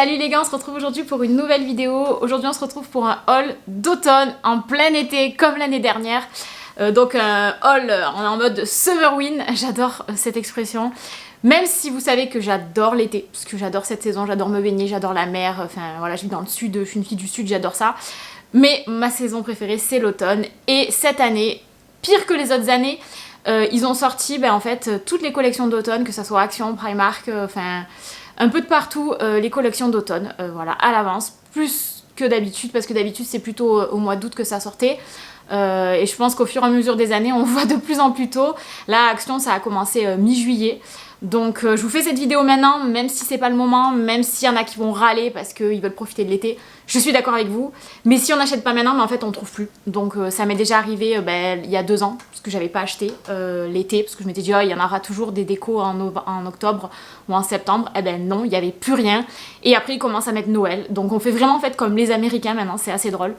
Salut les gars, on se retrouve aujourd'hui pour une nouvelle vidéo. Aujourd'hui on se retrouve pour un haul d'automne en plein été comme l'année dernière. Donc un haul en mode summer win, j'adore cette expression. Même si vous savez que j'adore l'été, parce que j'adore cette saison, j'adore me baigner, j'adore la mer, enfin voilà, je vis dans le sud, je suis une fille du sud, j'adore ça. Mais ma saison préférée c'est l'automne et cette année, pire que les autres années, ils ont sorti en fait toutes les collections d'automne, que ça soit Action, Primark, enfin un peu de partout, les collections d'automne, voilà, à l'avance, plus que d'habitude, parce que d'habitude c'est plutôt au mois d'août que ça sortait. Et je pense qu'au fur et à mesure des années, on voit de plus en plus tôt. Là, Action, ça a commencé mi-juillet. Donc je vous fais cette vidéo maintenant, même si c'est pas le moment, même s'il y en a qui vont râler parce qu'ils veulent profiter de l'été. Je suis d'accord avec vous. Mais si on n'achète pas maintenant, en fait on trouve plus. Donc ça m'est déjà arrivé il y a 2 ans, parce que j'avais pas acheté l'été, parce que je m'étais dit, oh, il y en aura toujours des décos en octobre ou en septembre. Eh ben non, il n'y avait plus rien. Et après ils commencent à mettre Noël. Donc on fait vraiment en fait comme les Américains maintenant, c'est assez drôle.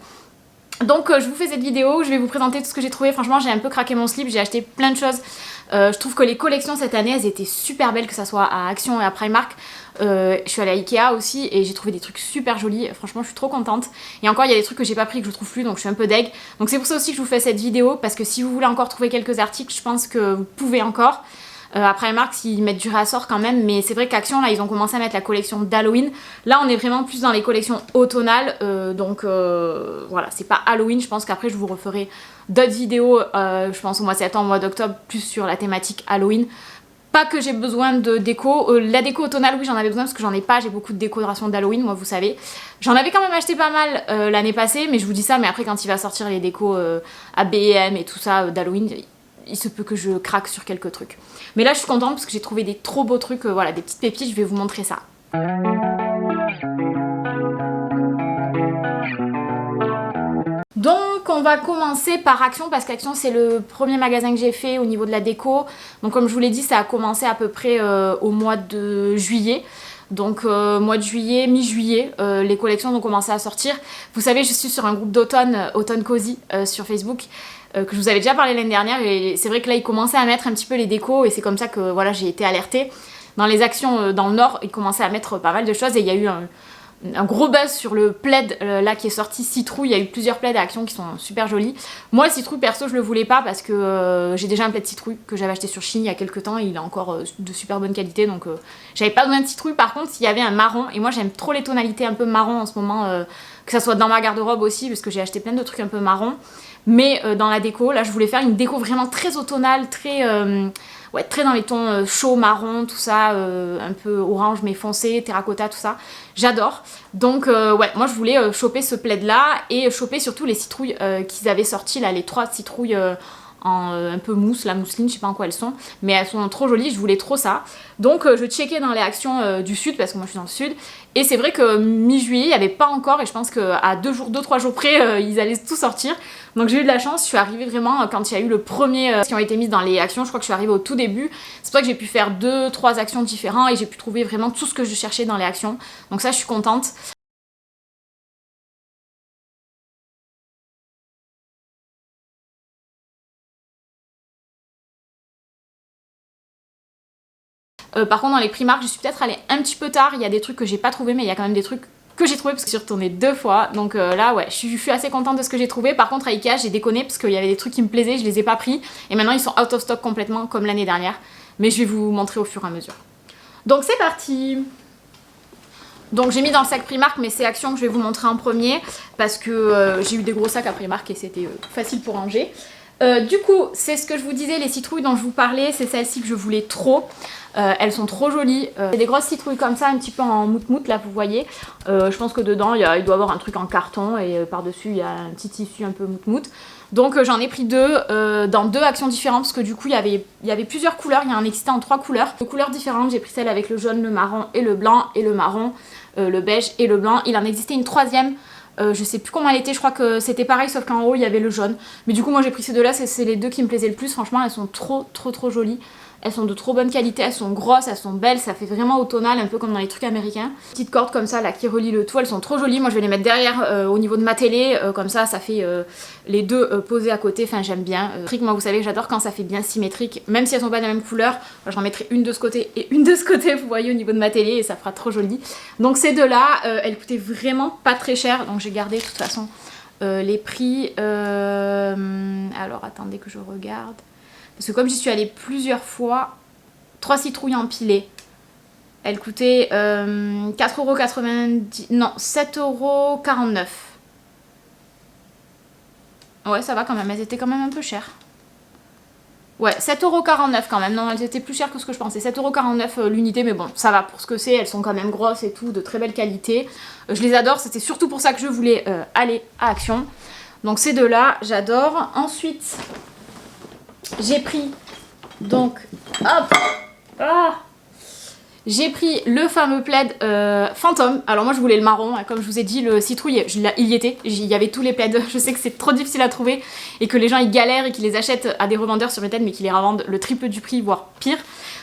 Donc je vous fais cette vidéo, je vais vous présenter tout ce que j'ai trouvé. Franchement j'ai un peu craqué mon slip, j'ai acheté plein de choses. Je trouve que les collections cette année elles étaient super belles, que ça soit à Action et à Primark. Je suis allée à Ikea aussi et j'ai trouvé des trucs super jolis, franchement je suis trop contente. Et encore il y a des trucs que j'ai pas pris que je trouve plus, donc je suis un peu deg. Donc c'est pour ça aussi que je vous fais cette vidéo, parce que si vous voulez encore trouver quelques articles, je pense que vous pouvez encore. Après Primark, ils mettent du réassort quand même, mais c'est vrai qu'Action, là, ils ont commencé à mettre la collection d'Halloween. Là, on est vraiment plus dans les collections automnales, donc voilà, c'est pas Halloween. Je pense qu'après, je vous referai d'autres vidéos, je pense au mois de septembre, au mois d'octobre, plus sur la thématique Halloween. Pas que j'ai besoin de déco, la déco automnale oui j'en avais besoin parce que j'en ai pas, j'ai beaucoup de décoration d'Halloween, moi vous savez. J'en avais quand même acheté pas mal l'année passée, mais je vous dis ça, mais après quand il va sortir les décos à B&M et tout ça d'Halloween, il se peut que je craque sur quelques trucs. Mais là je suis contente parce que j'ai trouvé des trop beaux trucs, voilà, des petites pépites, je vais vous montrer ça. Donc on va commencer par Action, parce qu'Action c'est le premier magasin que j'ai fait au niveau de la déco. Donc comme je vous l'ai dit, ça a commencé à peu près au mois de juillet. Donc mois de juillet, mi-juillet, les collections ont commencé à sortir. Vous savez, je suis sur un groupe d'automne, Automne Cozy, sur Facebook, que je vous avais déjà parlé l'année dernière. Et c'est vrai que là, ils commençaient à mettre un petit peu les décos et c'est comme ça que voilà, j'ai été alertée. Dans les actions dans le Nord, ils commençaient à mettre pas mal de choses et il y a eu un gros buzz sur le plaid là qui est sorti, Citrouille. Il y a eu plusieurs plaids à Action qui sont super jolis. Moi le Citrouille perso je le voulais pas parce que j'ai déjà un plaid Citrouille que j'avais acheté sur Shein il y a quelques temps et il est encore de super bonne qualité, donc j'avais pas besoin de Citrouille. Par contre s'il y avait un marron, et moi j'aime trop les tonalités un peu marron en ce moment, que ça soit dans ma garde-robe aussi parce que j'ai acheté plein de trucs un peu marron. Mais dans la déco, là je voulais faire une déco vraiment très automnale, très ouais, très dans les tons chauds, marron, tout ça, un peu orange mais foncé, terracotta, tout ça. J'adore. Donc ouais, moi je voulais choper ce plaid là et choper surtout les citrouilles qu'ils avaient sorti là, les 3 citrouilles en un peu mousse, la mousseline, je sais pas en quoi elles sont, mais elles sont trop jolies, je voulais trop ça. Donc je checkais dans les actions du sud, parce que moi je suis dans le sud, et c'est vrai que mi-juillet, il n'y avait pas encore, et je pense qu'à 2-3 jours près, ils allaient tout sortir. Donc j'ai eu de la chance, je suis arrivée vraiment quand il y a eu le premier qui ont été mises dans les actions, je crois que je suis arrivée au tout début. C'est pour ça que j'ai pu faire 2-3 actions différentes, et j'ai pu trouver vraiment tout ce que je cherchais dans les actions. Donc ça, je suis contente. Par contre dans les Primark je suis peut-être allée un petit peu tard, il y a des trucs que j'ai pas trouvé mais il y a quand même des trucs que j'ai trouvé parce que je suis retournée 2 fois. Donc là ouais, je suis assez contente de ce que j'ai trouvé. Par contre à Ikea j'ai déconné parce qu'il y avait des trucs qui me plaisaient, je les ai pas pris et maintenant ils sont out of stock complètement comme l'année dernière. Mais je vais vous montrer au fur et à mesure. Donc c'est parti. Donc j'ai mis dans le sac Primark, mais c'est Action que je vais vous montrer en premier parce que j'ai eu des gros sacs à Primark et c'était facile pour ranger. Du coup, c'est ce que je vous disais, les citrouilles dont je vous parlais, c'est celles-ci que je voulais trop. Elles sont trop jolies. C'est des grosses citrouilles comme ça, un petit peu en mout-mout, là vous voyez. Je pense que dedans, il doit y avoir un truc en carton et par-dessus, il y a un petit tissu un peu mout-mout. Donc j'en ai pris 2 dans 2 actions différentes parce que du coup, il y avait plusieurs couleurs. Il y en existait en 3 couleurs. De couleurs différentes, j'ai pris celle avec le jaune, le marron et le blanc, et le marron, le beige et le blanc. Il en existait une 3e. Je sais plus comment elle était, je crois que c'était pareil sauf qu'en haut il y avait le jaune. Mais du coup moi j'ai pris ces 2 là, c'est les 2 qui me plaisaient le plus, franchement elles sont trop jolies. Elles sont de trop bonne qualité, elles sont grosses, elles sont belles, ça fait vraiment automnal, un peu comme dans les trucs américains. Petite corde comme ça là qui relie le tout, elles sont trop jolies. Moi je vais les mettre derrière au niveau de ma télé, comme ça fait les deux posés à côté, enfin j'aime bien. Moi vous savez que j'adore quand ça fait bien symétrique, même si elles sont pas de la même couleur, j'en mettrai une de ce côté et une de ce côté, vous voyez au niveau de ma télé et ça fera trop joli. Donc ces deux là, elles coûtaient vraiment pas très cher, donc j'ai gardé de toute façon les prix. Alors attendez que je regarde. Parce que comme j'y suis allée plusieurs fois, 3 citrouilles empilées, elles coûtaient 4,90€, non 7,49€. Ouais ça va quand même, elles étaient quand même un peu chères. Ouais 7,49€ quand même, non elles étaient plus chères que ce que je pensais, 7,49€ l'unité, mais bon ça va pour ce que c'est, elles sont quand même grosses et tout, de très belle qualité. Je les adore, c'était surtout pour ça que je voulais aller à Action. Donc ces deux là, j'adore. Ensuite, j'ai pris... Donc, hop, j'ai pris le fameux plaid fantôme. Alors moi je voulais le marron, hein. Comme je vous ai dit, le citrouille, il y était, il y avait tous les plaids. Je sais que c'est trop difficile à trouver et que les gens ils galèrent et qu'ils les achètent à des revendeurs sur Vinted mais qu'ils les revendent le triple du prix, voire pire.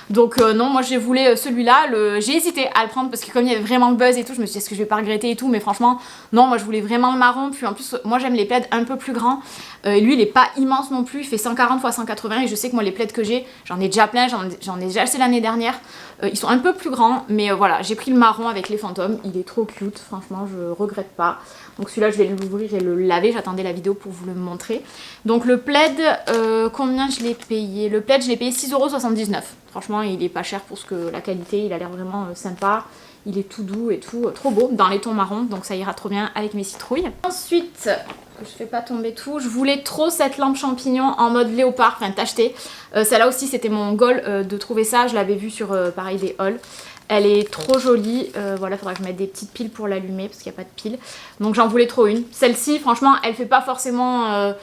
Donc non, moi j'ai voulu celui-là, j'ai hésité à le prendre parce que comme il y avait vraiment le buzz et tout, je me suis dit est-ce que je vais pas regretter et tout, mais franchement non, moi je voulais vraiment le marron, puis en plus moi j'aime les plaids un peu plus grands, et lui il est pas immense non plus, il fait 140 x 180 et je sais que moi les plaids que j'ai, j'en ai déjà plein, j'en ai déjà acheté l'année dernière, ils sont un peu plus grands, mais voilà, j'ai pris le marron avec les fantômes, il est trop cute, franchement je regrette pas. Donc celui-là je vais l'ouvrir et le laver, j'attendais la vidéo pour vous le montrer. Donc le plaid, combien je l'ai payé? Le plaid je l'ai payé 6,79€. Franchement il est pas cher pour ce que la qualité, il a l'air vraiment sympa. Il est tout doux et tout, trop beau, dans les tons marrons, donc ça ira trop bien avec mes citrouilles. Ensuite, je fais pas tomber tout, je voulais trop cette lampe champignon en mode léopard, enfin tacheté. Celle-là aussi c'était mon goal de trouver ça, je l'avais vue sur pareil des hauls. Elle est trop jolie, voilà, il faudra que je mette des petites piles pour l'allumer parce qu'il n'y a pas de piles. Donc j'en voulais trop une. Celle-ci, franchement, elle fait pas forcément...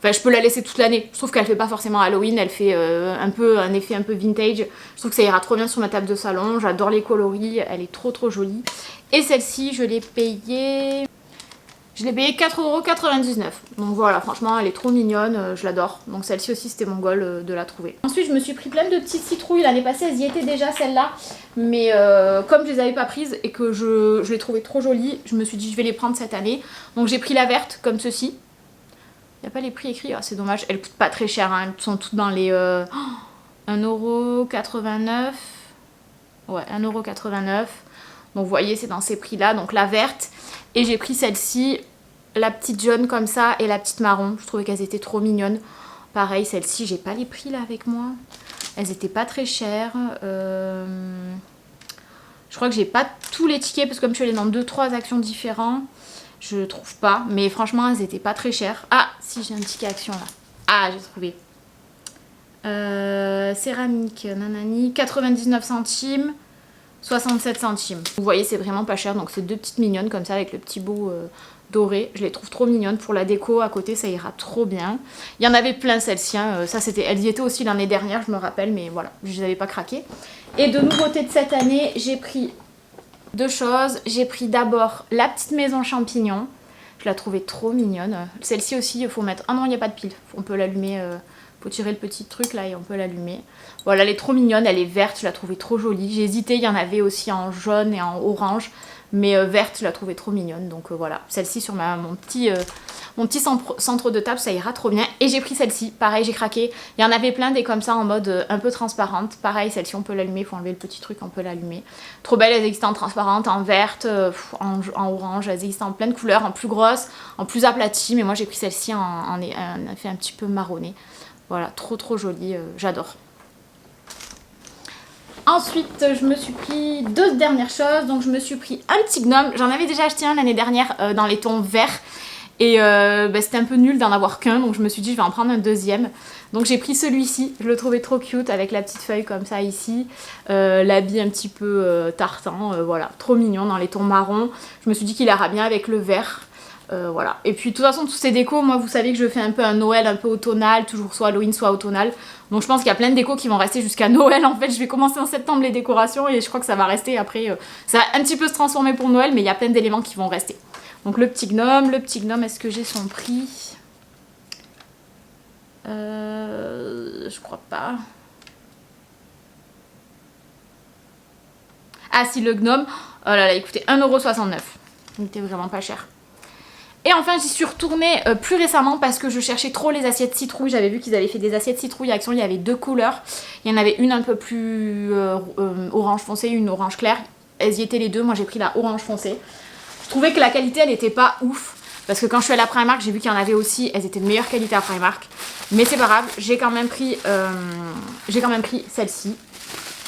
Enfin, je peux la laisser toute l'année. Je trouve qu'elle fait pas forcément Halloween, elle fait un effet un peu vintage. Je trouve que ça ira trop bien sur ma table de salon. J'adore les coloris, elle est trop jolie. Et celle-ci, je l'ai payée... Je l'ai payée 4,99€. Donc voilà, franchement, elle est trop mignonne, je l'adore. Donc celle-ci aussi, c'était mon goal de la trouver. Ensuite, je me suis pris plein de petites citrouilles. L'année passée, elles y étaient déjà, celles-là. Mais comme je les avais pas prises et que je les trouvais trop jolies, je me suis dit, je vais les prendre cette année. Donc j'ai pris la verte, comme ceci. Il n'y a pas les prix écrits, c'est dommage. Elles coûtent pas très cher, hein. Elles sont toutes dans les 1,89€. Ouais, 1,89€. Donc vous voyez, c'est dans ces prix-là. Donc la verte. Et j'ai pris celle-ci, la petite jaune comme ça et la petite marron. Je trouvais qu'elles étaient trop mignonnes. Pareil, celle-ci, j'ai pas les prix là avec moi. Elles étaient pas très chères. Je crois que j'ai pas tous les tickets parce que comme je suis allée dans 2-3 actions différentes, je trouve pas. Mais franchement, elles étaient pas très chères. Ah, si, j'ai un ticket action là. Ah, j'ai trouvé. Céramique, nanani, 99 centimes. 67 centimes. Vous voyez, c'est vraiment pas cher. Donc c'est deux petites mignonnes comme ça avec le petit bout doré. Je les trouve trop mignonnes. Pour la déco à côté, ça ira trop bien. Il y en avait plein celles-ci. Hein. Ça, c'était, elles y étaient aussi l'année dernière, je me rappelle. Mais voilà, je les avais pas craquées. Et de nouveautés de cette année, j'ai pris deux choses. J'ai pris d'abord la petite maison champignon. Je la trouvais trop mignonne. Celle-ci aussi, il faut mettre... Ah non, il n'y a pas de pile. On peut l'allumer... Faut tirer le petit truc là et on peut l'allumer. Voilà, elle est trop mignonne, elle est verte, je la trouvais trop jolie. J'ai hésité, il y en avait aussi en jaune et en orange. Mais verte, je la trouvais trop mignonne. Donc voilà, celle-ci sur mon petit centre de table, ça ira trop bien. Et j'ai pris celle-ci, pareil, j'ai craqué. Il y en avait plein des comme ça en mode un peu transparente. Pareil, celle-ci, on peut l'allumer, il faut enlever le petit truc, on peut l'allumer. Trop belle, elles existent en transparente, en verte, en orange, elles existent en plein de couleurs, en plus grosse, en plus aplatie. Mais moi, j'ai pris celle-ci en effet un petit peu marronné. Voilà, trop jolie, j'adore. Ensuite, je me suis pris deux dernières choses. Donc, je me suis pris un petit gnome. J'en avais déjà acheté un l'année dernière dans les tons verts. Et c'était un peu nul d'en avoir qu'un. Donc, je me suis dit, je vais en prendre un deuxième. Donc, j'ai pris celui-ci. Je le trouvais trop cute avec la petite feuille comme ça ici. L'habit un petit peu tartan. Voilà, trop mignon dans les tons marrons. Je me suis dit qu'il ira bien avec le vert. Voilà. Et puis de toute façon, tous ces décos, moi vous savez que je fais un peu un Noël un peu automnal, toujours soit Halloween soit automnal. Donc je pense qu'il y a plein de décos qui vont rester jusqu'à Noël. En fait, je vais commencer en septembre les décorations et je crois que ça va rester après. Ça va un petit peu se transformer pour Noël, mais il y a plein d'éléments qui vont rester. Donc le petit gnome, est-ce que j'ai son prix? Je crois pas. Ah si, le gnome, oh là là, il coûtait 1,69 €. Il était vraiment pas cher. Et enfin, j'y suis retournée plus récemment parce que je cherchais trop les assiettes citrouille. J'avais vu qu'ils avaient fait des assiettes citrouille Action, il y avait 2 couleurs. Il y en avait une un peu plus orange foncé, une orange claire. Elles y étaient les deux, moi j'ai pris la orange foncée. Je trouvais que la qualité, elle était pas ouf. Parce que quand je suis allée à Primark, j'ai vu qu'il y en avait aussi, elles étaient de meilleure qualité à Primark. Mais c'est pas grave, j'ai quand même pris celle-ci.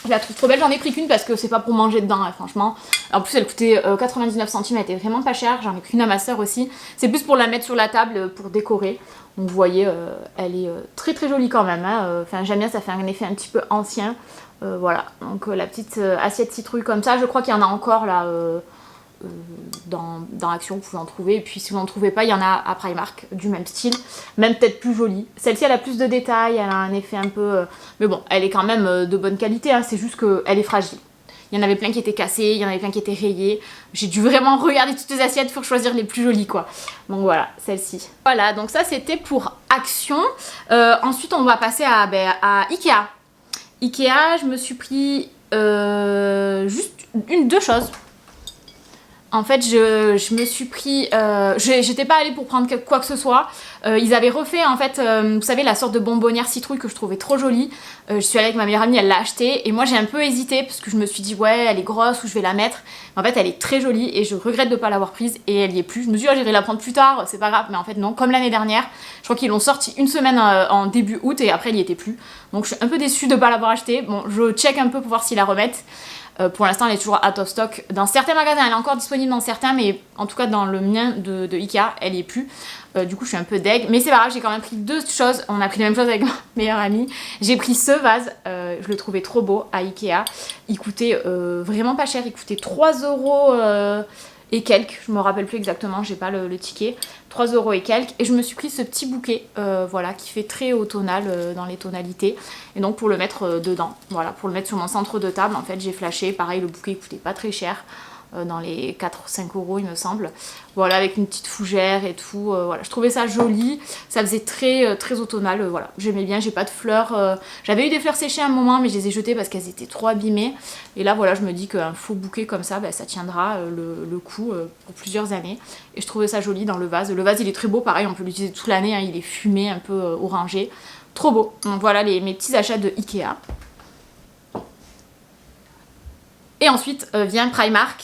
Je la trouve trop belle, j'en ai pris qu'une parce que c'est pas pour manger dedans, hein, franchement. En plus elle coûtait 99 centimes, elle était vraiment pas chère, j'en ai pris une à ma soeur aussi. C'est plus pour la mettre sur la table, pour décorer. Donc vous voyez, elle est très très jolie quand même, hein. Enfin j'aime bien, ça fait un effet un petit peu ancien. Voilà, donc la petite assiette citrouille comme ça, je crois qu'il y en a encore là dans Action, vous pouvez en trouver. Et puis si vous n'en trouvez pas, il y en a à Primark du même style, même peut-être plus jolie. Celle-ci elle a plus de détails, elle a un effet un peu... mais bon, elle est quand même de bonne qualité, hein, c'est juste qu'elle est fragile. Il y en avait plein qui étaient cassés, il y en avait plein qui étaient rayés. J'ai dû vraiment regarder toutes les assiettes pour choisir les plus jolies quoi. Donc voilà, celle-ci. Voilà, donc ça c'était pour Action. Ensuite on va passer à Ikea. Ikea, je me suis pris juste deux choses. En fait, je me suis pris... j'étais pas allée pour prendre quoi que ce soit. Ils avaient refait, en fait, vous savez, la sorte de bonbonnière citrouille que je trouvais trop jolie. Je suis allée avec ma meilleure amie, elle l'a achetée. Et moi, j'ai un peu hésité parce que je me suis dit, ouais, elle est grosse, où je vais la mettre. En fait, elle est très jolie et je regrette de ne pas l'avoir prise. Et elle y est plus. Je me suis dit, oh, j'irai la prendre plus tard, c'est pas grave. Mais en fait, non, comme l'année dernière. Je crois qu'ils l'ont sortie une semaine en début août et après, elle y était plus. Donc, je suis un peu déçue de ne pas l'avoir achetée. Bon, je check un peu pour voir s'ils la remettent. Pour l'instant, elle est toujours out of stock. Dans certains magasins, elle est encore disponible dans certains, mais en tout cas, dans le mien de Ikea, elle y est plus. Du coup, je suis un peu deg. Mais c'est pas grave, j'ai quand même pris deux choses. On a pris la même chose avec ma meilleure amie. J'ai pris ce vase. Je le trouvais trop beau à Ikea. Il coûtait vraiment pas cher. Il coûtait 3 € et quelques. Je me rappelle plus exactement, j'ai pas le ticket. 3 € et quelques. Et je me suis pris ce petit bouquet, voilà, qui fait très automnal dans les tonalités. Et donc pour le mettre dedans, voilà, pour le mettre sur mon centre de table, en fait j'ai flashé. Pareil, le bouquet coûtait pas très cher. Dans les 4-5 € il me semble. Voilà, avec une petite fougère et tout. Voilà, je trouvais ça joli. Ça faisait très automnal. Voilà, j'aimais bien. J'ai pas de fleurs. J'avais eu des fleurs séchées à un moment, mais je les ai jetées parce qu'elles étaient trop abîmées. Et là, voilà, je me dis qu'un faux bouquet comme ça, ça tiendra le coup pour plusieurs années. Et je trouvais ça joli dans le vase. Le vase, il est très beau. Pareil, on peut l'utiliser toute l'année. Hein, il est fumé, un peu orangé. Trop beau. Donc voilà mes petits achats de Ikea. Et ensuite vient Primark.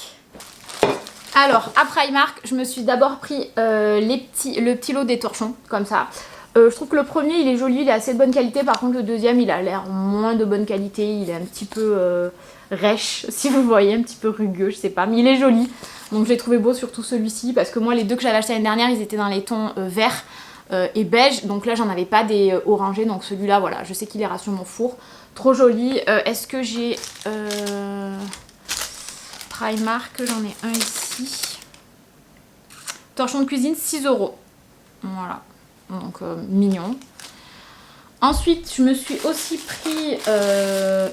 Alors, à Primark, je me suis d'abord pris le petit lot des torchons, comme ça. Je trouve que le premier, il est joli, il est assez de bonne qualité. Par contre, le deuxième, il a l'air moins de bonne qualité. Il est un petit peu rêche, si vous voyez, un petit peu rugueux, je sais pas. Mais il est joli. Donc, je l'ai trouvé beau, surtout celui-ci. Parce que moi, les deux que j'avais achetés l'année dernière, ils étaient dans les tons vert et beige. Donc là, j'en avais pas des orangés. Donc celui-là, voilà, je sais qu'il ira sur mon four. Trop joli. Est-ce que j'ai... Primark, j'en ai un ici. Torchon de cuisine, 6 €. Voilà, donc mignon. Ensuite, je me suis aussi pris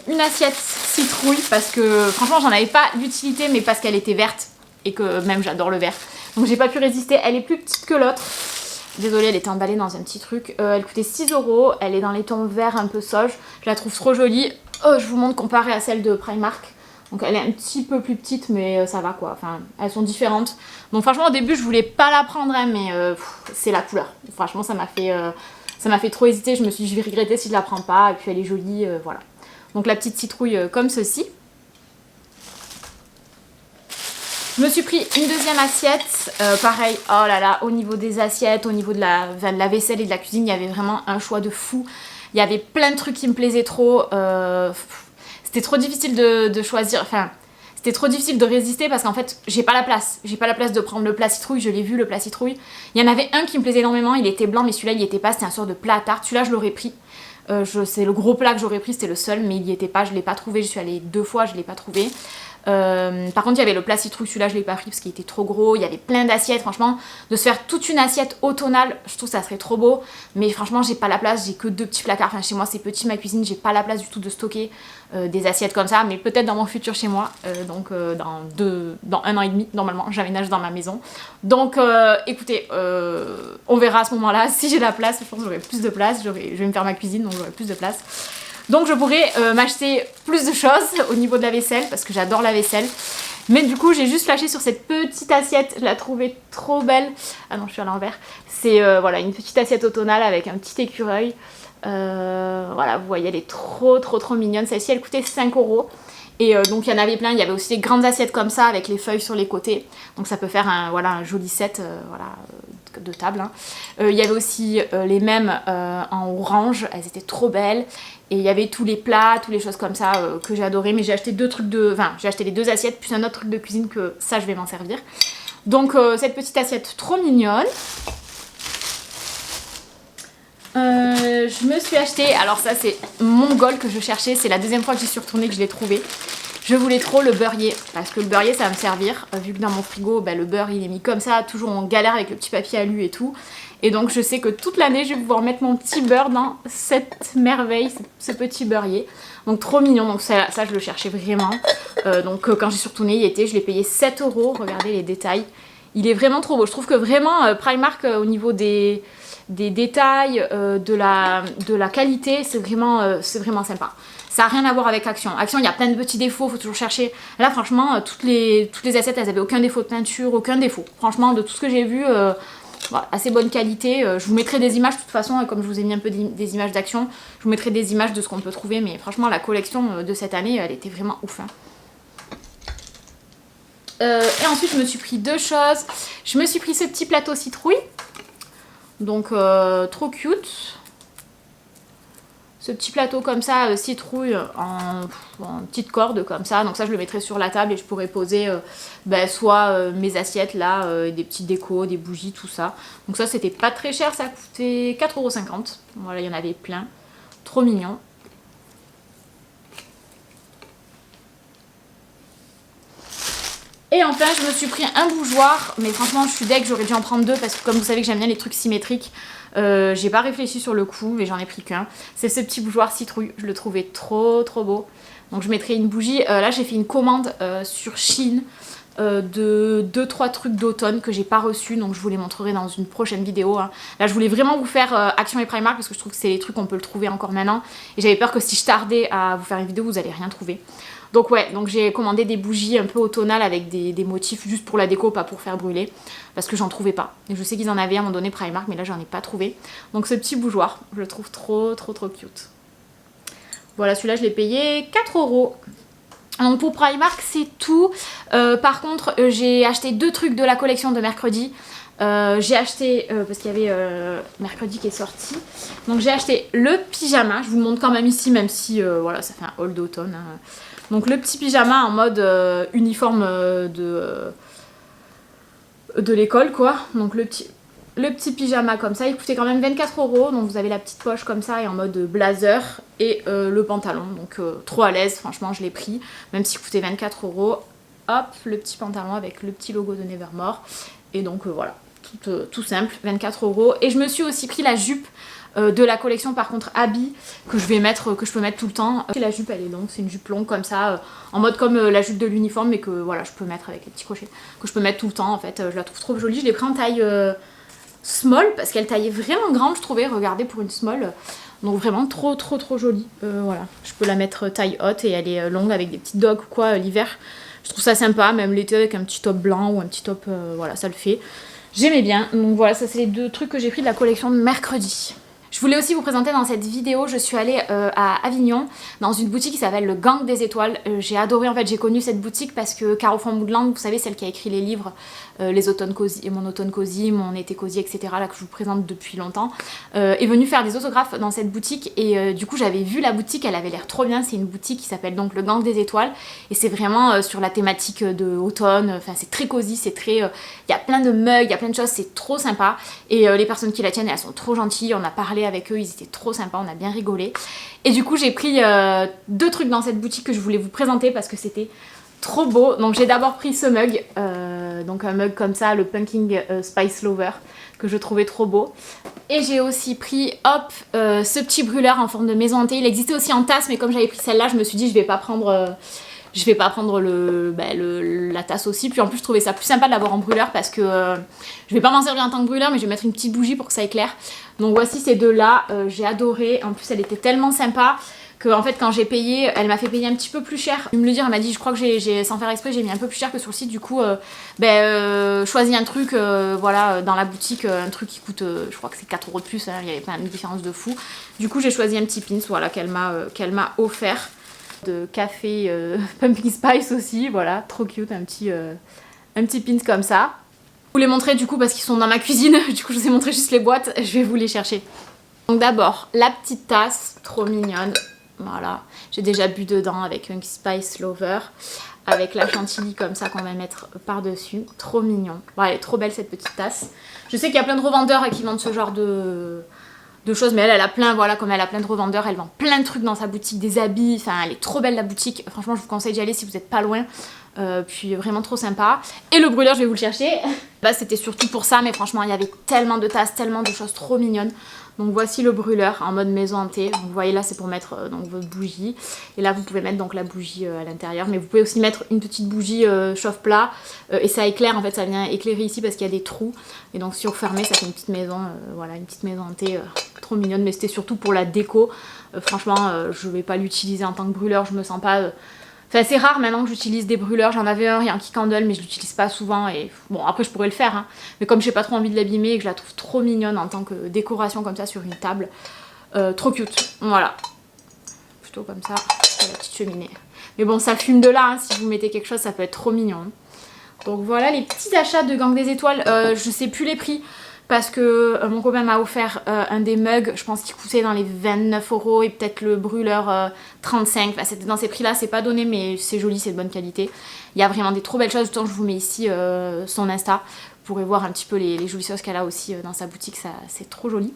une assiette citrouille parce que franchement, j'en avais pas l'utilité, mais parce qu'elle était verte et que même j'adore le vert. Donc j'ai pas pu résister. Elle est plus petite que l'autre. Désolée, elle était emballée dans un petit truc. Elle coûtait 6 €. Elle est dans les tons vert un peu sauge. Je la trouve trop jolie. Oh, je vous montre comparée à celle de Primark. Donc elle est un petit peu plus petite, mais ça va quoi. Enfin, elles sont différentes. Donc franchement, au début, je voulais pas la prendre, hein, mais c'est la couleur. Franchement, ça m'a fait trop hésiter. Je me suis dit, je vais regretter si je la prends pas. Et puis elle est jolie, voilà. Donc la petite citrouille comme ceci. Je me suis pris une deuxième assiette. Pareil, oh là là, au niveau des assiettes, au niveau de la vaisselle et de la cuisine, il y avait vraiment un choix de fou. Il y avait plein de trucs qui me plaisaient trop. C'était trop difficile de choisir, enfin c'était trop difficile de résister parce qu'en fait j'ai pas la place de prendre le plat citrouille. Je l'ai vu, le plat citrouille. Il y en avait un qui me plaisait énormément, il était blanc mais celui-là il y était pas, c'était un sort de plat à tarte. Celui-là je l'aurais pris, c'est le gros plat que j'aurais pris, c'était le seul, mais il y était pas, je l'ai pas trouvé. Je suis allée 2 fois, je l'ai pas trouvé. Par contre il y avait le plat citrouille, celui-là je l'ai pas pris parce qu'il était trop gros. Il y avait plein d'assiettes, franchement de se faire toute une assiette automnale, je trouve ça serait trop beau, mais franchement j'ai pas la place, j'ai que 2 petits placards. Enfin chez moi c'est petit ma cuisine, j'ai pas la place du tout de stocker des assiettes comme ça, mais peut-être dans mon futur chez moi, donc dans 1 an et demi normalement j'aménage dans ma maison. Donc écoutez, on verra à ce moment là si j'ai la place. Je pense que j'aurai plus de place, je vais me faire ma cuisine donc j'aurai plus de place. Donc je pourrais m'acheter plus de choses au niveau de la vaisselle parce que j'adore la vaisselle. Mais du coup j'ai juste flashé sur cette petite assiette, je la trouvais trop belle. Ah non je suis à l'envers. C'est voilà, une petite assiette automnale avec un petit écureuil. Voilà, vous voyez elle est trop mignonne. Celle-ci elle coûtait 5 €. Et donc il y en avait plein, il y avait aussi des grandes assiettes comme ça avec les feuilles sur les côtés. Donc ça peut faire voilà, un joli set voilà, de table. Hein. Il y avait aussi les mêmes en orange, elles étaient trop belles. Et il y avait tous les plats, toutes les choses comme ça que j'ai adoré. Mais j'ai acheté j'ai acheté les 2 assiettes plus un autre truc de cuisine que ça je vais m'en servir. Donc cette petite assiette trop mignonne. Je me suis acheté, alors ça c'est mon goal que je cherchais, c'est la deuxième fois que j'y suis retournée que je l'ai trouvé. Je voulais trop le beurrier, parce que le beurrier ça va me servir, vu que dans mon frigo le beurre il est mis comme ça, toujours en galère avec le petit papier alu et tout. Et donc je sais que toute l'année je vais pouvoir mettre mon petit beurre dans cette merveille, ce petit beurrier. Donc trop mignon, donc ça je le cherchais vraiment. Donc quand j'y suis retournée il était, je l'ai payé 7 €, regardez les détails. Il est vraiment trop beau, je trouve que vraiment Primark au niveau des détails, de la qualité, c'est vraiment sympa. Ça n'a rien à voir avec Action. Action, il y a plein de petits défauts, il faut toujours chercher. Là, franchement, toutes les assiettes, elles avaient aucun défaut de peinture, aucun défaut. Franchement, de tout ce que j'ai vu, voilà, assez bonne qualité. Je vous mettrai des images de toute façon, comme je vous ai mis un peu des images d'Action, je vous mettrai des images de ce qu'on peut trouver. Mais franchement, la collection de cette année, elle était vraiment ouf. Hein. Et ensuite, je me suis pris 2 choses. Je me suis pris ce petit plateau citrouille. Donc trop cute. Ce petit plateau comme ça, citrouille en petite corde comme ça. Donc ça je le mettrai sur la table et je pourrais poser soit mes assiettes là, des petites décos, des bougies, tout ça. Donc ça c'était pas très cher, ça coûtait 4,50 €. Voilà, il y en avait plein. Trop mignon. Et enfin je me suis pris un bougeoir, mais franchement je suis deg, j'aurais dû en prendre 2 parce que comme vous savez que j'aime bien les trucs symétriques, j'ai pas réfléchi sur le coup mais j'en ai pris qu'un. C'est ce petit bougeoir citrouille, je le trouvais trop beau. Donc je mettrai une bougie, là j'ai fait une commande sur Shein de 2-3 trucs d'automne que j'ai pas reçus, donc je vous les montrerai dans une prochaine vidéo. Hein. Là je voulais vraiment vous faire Action et Primark parce que je trouve que c'est les trucs qu'on peut le trouver encore maintenant. Et j'avais peur que si je tardais à vous faire une vidéo vous allez rien trouver. Donc ouais, donc j'ai commandé des bougies un peu automnales avec des motifs juste pour la déco, pas pour faire brûler. Parce que j'en trouvais pas. Et je sais qu'ils en avaient à un moment donné Primark, mais là j'en ai pas trouvé. Donc ce petit bougeoir, je le trouve trop cute. Voilà, celui-là je l'ai payé 4 €. Donc pour Primark c'est tout. Par contre j'ai acheté 2 trucs de la collection de mercredi. J'ai acheté, parce qu'il y avait mercredi qui est sorti, donc j'ai acheté le pyjama, je vous le montre quand même ici même si voilà ça fait un haul d'automne. Hein. Donc le petit pyjama en mode uniforme de l'école quoi, donc le petit pyjama comme ça, il coûtait quand même 24 €, donc vous avez la petite poche comme ça et en mode blazer et le pantalon, donc trop à l'aise, franchement je l'ai pris, même s'il coûtait 24 €. Hop, le petit pantalon avec le petit logo de Nevermore et donc voilà. Tout simple, 24 €. Et je me suis aussi pris la jupe de la collection par contre Abby que je peux mettre tout le temps. La jupe elle est longue, c'est une jupe longue comme ça, en mode comme la jupe de l'uniforme mais que voilà je peux mettre avec les petits crochets, que je peux mettre tout le temps en fait. Je la trouve trop jolie, je l'ai pris en taille small parce qu'elle taillait vraiment grande je trouvais, regardez pour une small. Donc vraiment trop jolie. Voilà, je peux la mettre taille haute et elle est longue avec des petites dogs ou quoi l'hiver. Je trouve ça sympa, même l'été avec un petit top blanc ou un petit top, voilà ça le fait. J'aimais bien, donc voilà, ça c'est les 2 trucs que j'ai pris de la collection de mercredi. Je voulais aussi vous présenter dans cette vidéo, je suis allée à Avignon dans une boutique qui s'appelle le Gang des Étoiles. J'ai adoré en fait, j'ai connu cette boutique parce que Caro von Moodland, vous savez celle qui a écrit les livres Les Automnes Cosy, Mon Automne Cosy, Mon Été Cosy, etc. là que je vous présente depuis longtemps, est venue faire des autographes dans cette boutique et du coup j'avais vu la boutique, elle avait l'air trop bien, c'est une boutique qui s'appelle donc le Gang des Étoiles et c'est vraiment sur la thématique de automne, enfin c'est très cosy, c'est très... il y a plein de mugs, il y a plein de choses, c'est trop sympa et les personnes qui la tiennent elles sont trop gentilles, on a parlé avec eux, ils étaient trop sympas, on a bien rigolé. Et du coup j'ai pris 2 trucs dans cette boutique que je voulais vous présenter parce que c'était trop beau. Donc j'ai d'abord pris ce mug, donc un mug comme ça, le Pumpkin Spice Lover, que je trouvais trop beau. Et j'ai aussi pris, hop, ce petit brûleur en forme de maison hantée. Il existait aussi en tasse, mais comme j'avais pris celle-là, je me suis dit je vais pas prendre la tasse aussi. Puis en plus je trouvais ça plus sympa de l'avoir en brûleur parce que je vais pas m'en servir en tant que brûleur mais je vais mettre une petite bougie pour que ça éclaire. Donc voici ces 2 là, j'ai adoré, en plus elle était tellement sympa. que en fait quand j'ai payé, elle m'a fait payer un petit peu plus cher. Elle me le dire, elle m'a dit je crois que j'ai sans faire exprès j'ai mis un peu plus cher que sur le site, du coup choisis un truc voilà dans la boutique, un truc qui coûte je crois que c'est 4 € de plus, hein, il n'y avait pas une différence de fou. Du coup j'ai choisi un petit pins voilà, qu'elle m'a offert de café pumpkin spice aussi, voilà, trop cute, un petit pins comme ça. Je vous les montrer du coup parce qu'ils sont dans ma cuisine, du coup je vous ai montré juste les boîtes, je vais vous les chercher. Donc d'abord la petite tasse, trop mignonne, voilà, j'ai déjà bu dedans avec un Spice Lover, avec la chantilly comme ça qu'on va mettre par dessus, trop mignon. Bon, elle est trop belle cette petite tasse. Je sais qu'il y a plein de revendeurs qui vendent ce genre de choses, mais elle a plein, voilà, comme elle a plein de revendeurs, elle vend plein de trucs dans sa boutique, des habits, enfin elle est trop belle la boutique, franchement je vous conseille d'y aller si vous n'êtes pas loin. Puis vraiment trop sympa. Et le brûleur, je vais vous le chercher. Bah, c'était surtout pour ça, mais franchement il y avait tellement de tasses, tellement de choses trop mignonnes. Donc voici le brûleur en mode maison hantée. Donc, vous voyez là c'est pour mettre donc votre bougie. Et là vous pouvez mettre donc la bougie à l'intérieur. Mais vous pouvez aussi mettre une petite bougie chauffe-plat. Et ça éclaire, en fait ça vient éclairer ici parce qu'il y a des trous. Et donc si vous refermez ça fait une petite maison, voilà, une petite maison hantée trop mignonne. Mais c'était surtout pour la déco. Franchement je vais pas l'utiliser en tant que brûleur, je me sens pas... Enfin, c'est rare maintenant que j'utilise des brûleurs, j'en avais un Yankee Candle mais je l'utilise pas souvent et bon après je pourrais le faire hein. Mais comme j'ai pas trop envie de l'abîmer et que je la trouve trop mignonne en tant que décoration comme ça sur une table, trop cute, voilà. Plutôt comme ça, c'est la petite cheminée. Mais bon ça fume de là, hein. Si vous mettez quelque chose ça peut être trop mignon. Donc voilà les petits achats de Gang des Étoiles, je sais plus les prix. Parce que mon copain m'a offert un des mugs, je pense qu'il coûtait dans les 29 € et peut-être le brûleur 35. Enfin, c'était dans ces prix-là, c'est pas donné, mais c'est joli, c'est de bonne qualité. Il y a vraiment des trop belles choses. Autant je vous mets ici son Insta. Vous pourrez voir un petit peu les jolies choses qu'elle a aussi dans sa boutique, c'est trop joli.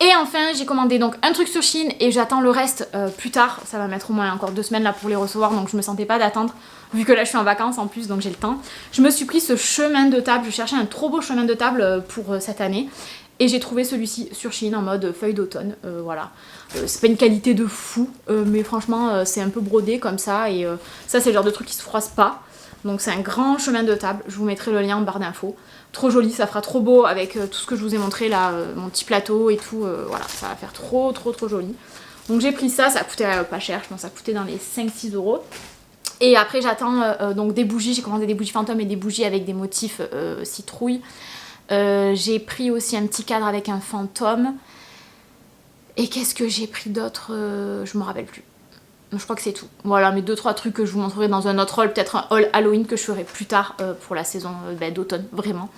Et enfin, j'ai commandé donc un truc sur Shein et j'attends le reste plus tard. Ça va mettre au moins encore 2 semaines là pour les recevoir, donc je me sentais pas d'attendre. Vu que là je suis en vacances en plus, donc j'ai le temps. Je me suis pris ce chemin de table, je cherchais un trop beau chemin de table pour cette année. Et j'ai trouvé celui-ci sur Shein en mode feuille d'automne, voilà. C'est pas une qualité de fou, mais franchement c'est un peu brodé comme ça. Et ça c'est le genre de truc qui se froisse pas. Donc c'est un grand chemin de table, je vous mettrai le lien en barre d'infos. Trop joli, ça fera trop beau avec tout ce que je vous ai montré là, mon petit plateau et tout, voilà, ça va faire trop joli. Donc j'ai pris ça, ça coûtait pas cher, je pense que ça coûtait dans les 5-6 €. Et après j'attends donc des bougies, j'ai commandé des bougies fantômes et des bougies avec des motifs citrouille. J'ai pris aussi un petit cadre avec un fantôme. Et qu'est-ce que j'ai pris d'autre, je me rappelle plus. Je crois que c'est tout. Voilà, mes 2-3 trucs que je vous montrerai dans un autre haul, peut-être un haul Halloween que je ferai plus tard pour la saison d'automne, vraiment.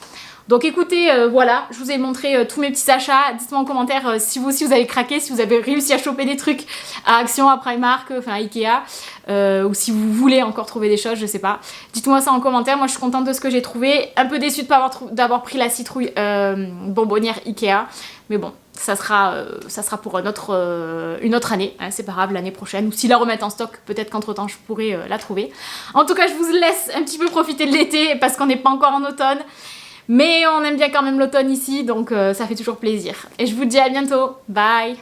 Donc écoutez, voilà, je vous ai montré tous mes petits achats. Dites-moi en commentaire si vous aussi vous avez craqué, si vous avez réussi à choper des trucs à Action, à Primark, enfin à Ikea, ou si vous voulez encore trouver des choses, je sais pas. Dites-moi ça en commentaire, moi je suis contente de ce que j'ai trouvé. Un peu déçue de pas d'avoir pris la citrouille bonbonnière Ikea, mais bon. Ça sera pour une autre année, hein, c'est pas grave, l'année prochaine. Ou s'ils la remettent en stock, peut-être qu'entre temps je pourrai la trouver. En tout cas, je vous laisse un petit peu profiter de l'été parce qu'on n'est pas encore en automne. Mais on aime bien quand même l'automne ici, donc ça fait toujours plaisir. Et je vous dis à bientôt, bye!